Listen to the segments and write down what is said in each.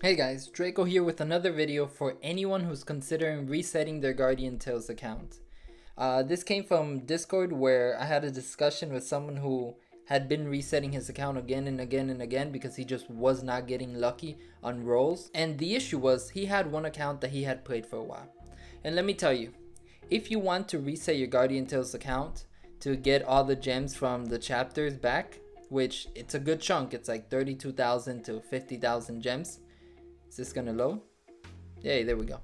Hey guys, Draco here with another video for anyone who's considering resetting their Guardian Tales account. This came from Discord where I had a discussion with someone who had been resetting his account again and again and again because he just was not getting lucky on rolls. And the issue was he had one account that he had played for a while. And let me tell you, if you want to reset your Guardian Tales account to get all the gems from the chapters back, which it's a good chunk, it's like 32,000 to 50,000 gems. Is this gonna load? Yay, there we go.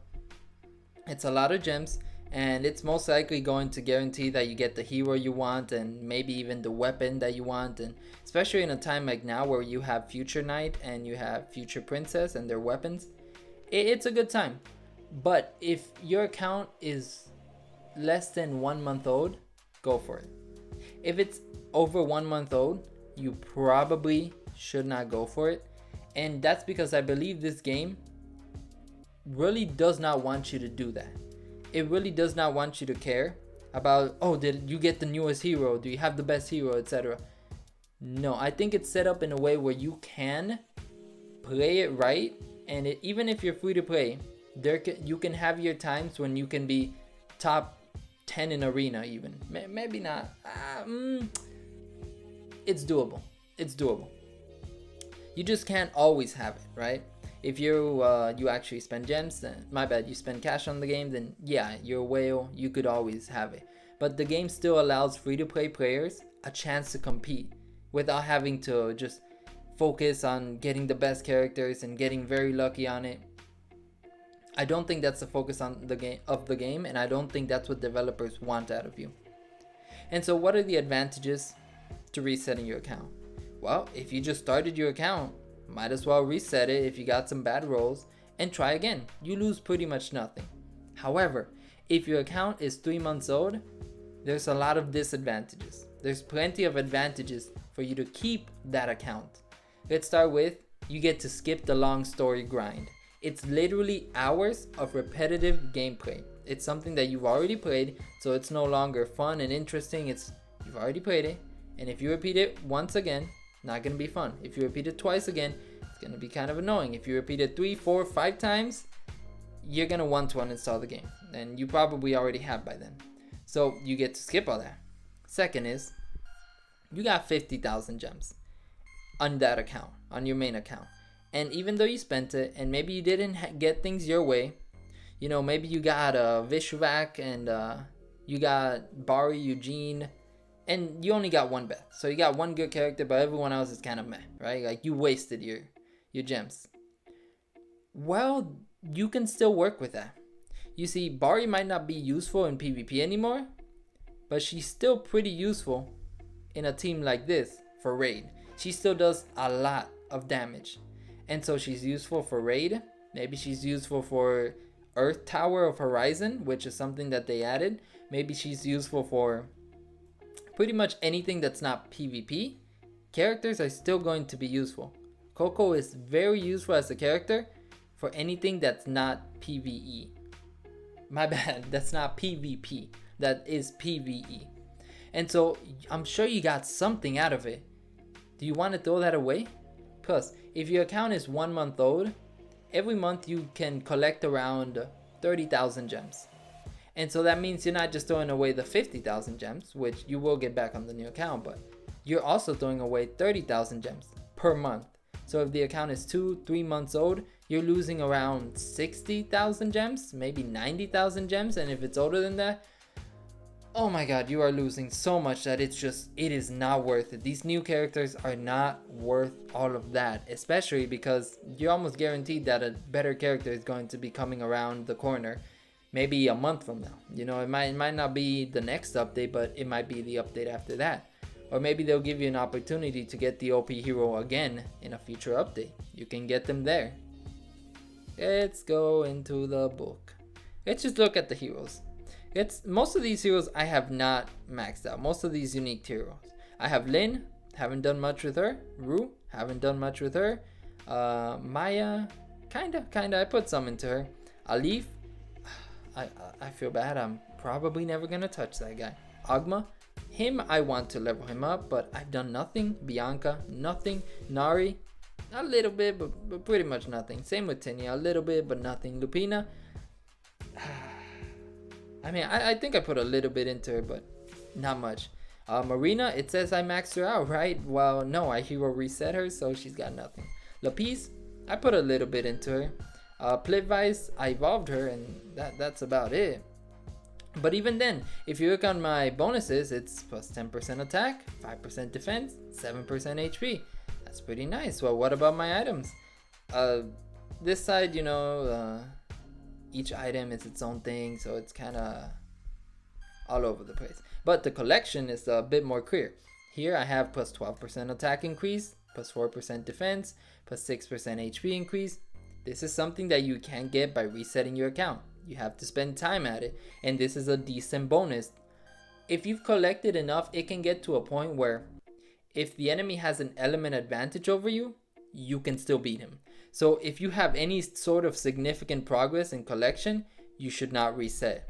It's a lot of gems, and it's most likely going to guarantee that you get the hero you want and maybe even the weapon that you want. And especially in a time like now where you have Future Knight and you have Future Princess and their weapons, it's a good time. But if your account is less than 1 month old, go for it. If it's over 1 month old, you probably should not go for it. And that's because I believe this game really does not want you to do that. It really does not want you to care about, oh, did you get the newest hero? Do you have the best hero, etc. No, I think it's set up in a way where you can play it right. And even if you're free to play, you can have your times when you can be top 10 in arena even. Maybe not. It's doable. It's doable. You just can't always have it, right? If you actually spend gems, then my bad, you spend cash on the game, then yeah, you're a whale, you could always have it. But the game still allows free-to-play players a chance to compete without having to just focus on getting the best characters and getting very lucky on it. I don't think that's the focus on the game, and I don't think that's what developers want out of you. And so what are the advantages to resetting your account? Well, if you just started your account, might as well reset it if you got some bad rolls and try again. You lose pretty much nothing. However, if your account is 3 months old, there's a lot of disadvantages. There's plenty of advantages for you to keep that account. Let's start with, you get to skip the long story grind. It's literally hours of repetitive gameplay. It's something that you've already played, so it's no longer fun and interesting. You've already played it, and if you repeat it once again, not gonna be fun. If you repeat it twice again, it's gonna be kind of annoying. If you repeat it 3, 4, 5 times, you're gonna want to uninstall the game, and you probably already have by then. So you get to skip all that. Second is, you got 50,000 gems on that account, on your main account. And even though you spent it, and maybe you didn't get things your way, you know, maybe you got Vishvac and you got Bari, Eugene, and you only got one bet. So you got one good character, but everyone else is kind of meh, right? Like you wasted your gems. Well, you can still work with that. You see, Bari might not be useful in PvP anymore, but she's still pretty useful in a team like this for raid. She still does a lot of damage. And so she's useful for raid. Maybe she's useful for Earth Tower of Horizon, which is something that they added. Maybe she's useful for pretty much anything that's not PvP. Characters are still going to be useful. Coco is very useful as a character for anything that's not PvE. My bad, that's not PvP. That is PvE. And so I'm sure you got something out of it. Do you want to throw that away? Plus, if your account is 1 month old, every month you can collect around 30,000 gems. And so that means you're not just throwing away the 50,000 gems, which you will get back on the new account, but you're also throwing away 30,000 gems per month. So if the account is 2-3 months old, you're losing around 60,000 gems, maybe 90,000 gems. And if it's older than that, oh my god, you are losing so much that it is not worth it. These new characters are not worth all of that, especially because you're almost guaranteed that a better character is going to be coming around the corner. Maybe a month from now. You know, it might not be the next update, but it might be the update after that. Or maybe they'll give you an opportunity to get the OP hero again in a future update. You can get them there. Let's go into the book. Let's just look at the heroes. Most of these heroes I have not maxed out. Most of these unique heroes. I have Lyn, haven't done much with her. Rue, haven't done much with her. Maya, kinda. I put some into her. Alif, I feel bad. I'm probably never gonna touch that guy. Agma, him I want to level him up, but I've done nothing. Bianca, nothing. Nari, a little bit, but pretty much nothing. Same with Tinia, a little bit, but nothing. Lupina, I mean, I think I put a little bit into her, but not much. Marina, it says I maxed her out, right? Well, no, I hero reset her, so she's got nothing. Lapis, I put a little bit into her. Plitvice, I evolved her, and that's about it. But even then, if you look on my bonuses, it's plus 10% attack, 5% defense, 7% HP. That's pretty nice. Well, what about my items? This side, each item is its own thing, so it's kind of all over the place. But the collection is a bit more clear. Here I have plus 12% attack increase, plus 4% defense, plus 6% HP increase. This is something that you can't get by resetting your account. You have to spend time at it, and this is a decent bonus. If you've collected enough, it can get to a point where if the enemy has an element advantage over you, you can still beat him. So if you have any sort of significant progress in collection, you should not reset.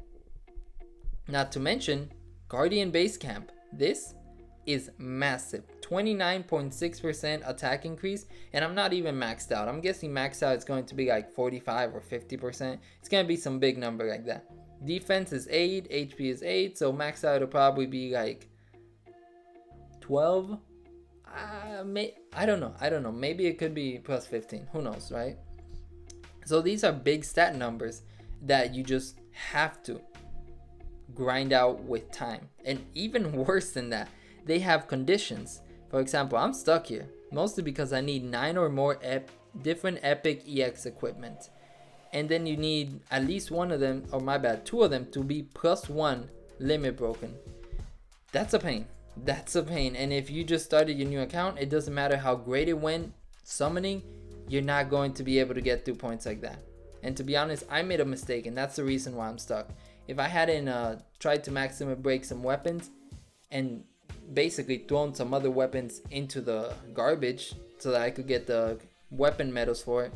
Not to mention Guardian Base Camp. This is massive. 29.6% attack increase, and I'm not even maxed out. I'm guessing maxed out is going to be like 45 or 50%. It's going to be some big number like that. Defense is 8, HP is 8, so maxed out will probably be like 12. I don't know. Maybe it could be plus 15. Who knows, right? So these are big stat numbers that you just have to grind out with time. And even worse than that, they have conditions. For example, I'm stuck here mostly because I need 9 or more different epic EX equipment, and then you need at least one of them, or my bad, 2 of them to be plus 1 limit broken. That's a pain. And if you just started your new account, it doesn't matter how great it went summoning, you're not going to be able to get through points like that. And to be honest, I made a mistake, and that's the reason why I'm stuck. If I hadn't tried to maximum break some weapons and basically thrown some other weapons into the garbage so that I could get the weapon medals for it,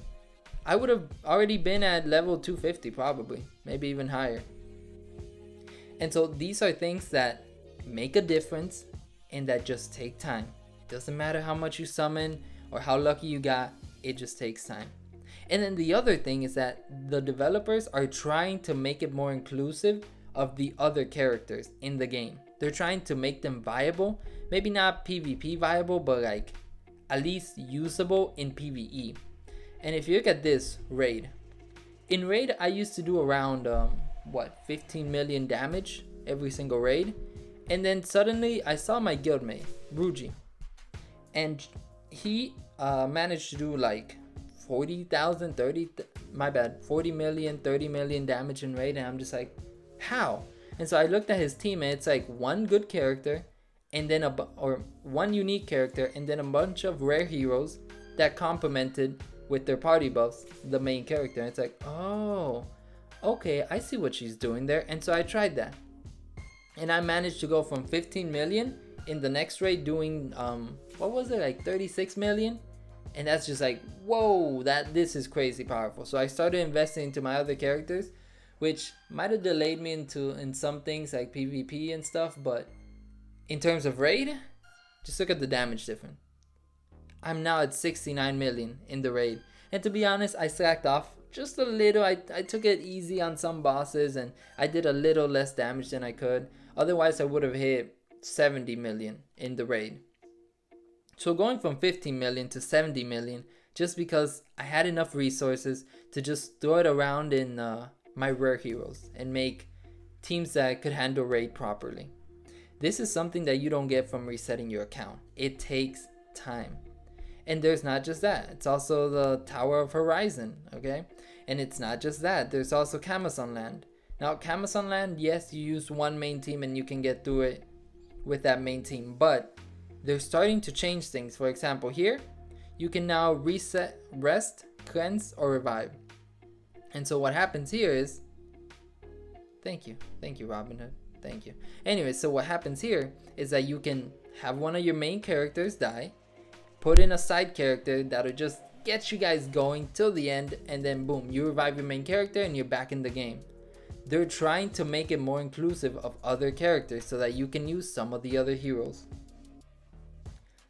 I would have already been at level 250 probably, maybe even higher. And so these are things that make a difference and that just take time. It doesn't matter how much you summon or how lucky you got, it just takes time. And then the other thing is that the developers are trying to make it more inclusive of the other characters in the game. They're trying to make them viable, maybe not PvP viable, but like at least usable in PvE. And if you look at this raid, in raid I used to do around 15 million damage every single raid, and then suddenly I saw my guildmate Ruji, and he managed to do like 40 million, 30 million damage in raid, and I'm just like, how? And so I looked at his team, and it's like one good character, and then one unique character, and then a bunch of rare heroes that complemented with their party buffs the main character. And it's like, oh, okay, I see what she's doing there. And so I tried that, and I managed to go from 15 million in the next raid doing like 36 million. And that's just like, whoa, this is crazy powerful. So I started investing into my other characters, which might have delayed me in some things like PvP and stuff, but in terms of raid, just look at the damage difference. I'm now at 69 million in the raid, and to be honest, I slacked off just a little. I took it easy on some bosses, and I did a little less damage than I could. Otherwise, I would have hit 70 million in the raid. So going from 15 million to 70 million, just because I had enough resources to just throw it around in my rare heroes and make teams that could handle raid properly. This is something that you don't get from resetting your account. It takes time. And there's not just that. It's also the Tower of Horizon, okay? And it's not just that. There's also Camazon Land. Now, Camazon Land, yes, you use one main team and you can get through it with that main team, but they're starting to change things. For example, here, you can now reset, rest, cleanse, or revive. And so what happens here is, thank you Robin Hood, thank you. Anyway, so what happens here is that you can have one of your main characters die, put in a side character that'll just get you guys going till the end, and then boom, you revive your main character and you're back in the game. They're trying to make it more inclusive of other characters so that you can use some of the other heroes.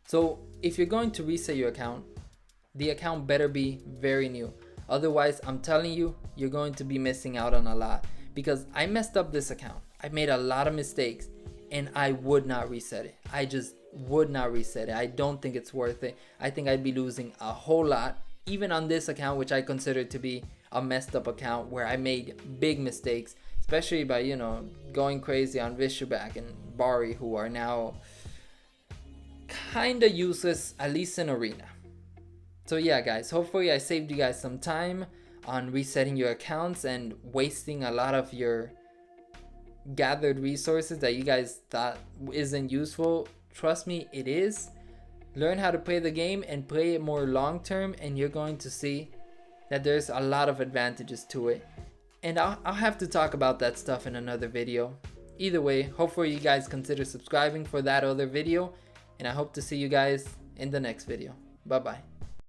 So if you're going to reset your account, the account better be very new. Otherwise, I'm telling you, you're going to be missing out on a lot, because I messed up this account. I made a lot of mistakes and I would not reset it. I just would not reset it. I don't think it's worth it. I think I'd be losing a whole lot, even on this account, which I consider to be a messed up account where I made big mistakes, especially by, you know, going crazy on Vishuback and Bari, who are now kinda useless, at least in Arena. So yeah guys, hopefully I saved you guys some time on resetting your accounts and wasting a lot of your gathered resources that you guys thought isn't useful. Trust me, it is. Learn how to play the game and play it more long term, and you're going to see that there's a lot of advantages to it. And I'll have to talk about that stuff in another video. Either way, hopefully you guys consider subscribing for that other video, and I hope to see you guys in the next video. Bye bye.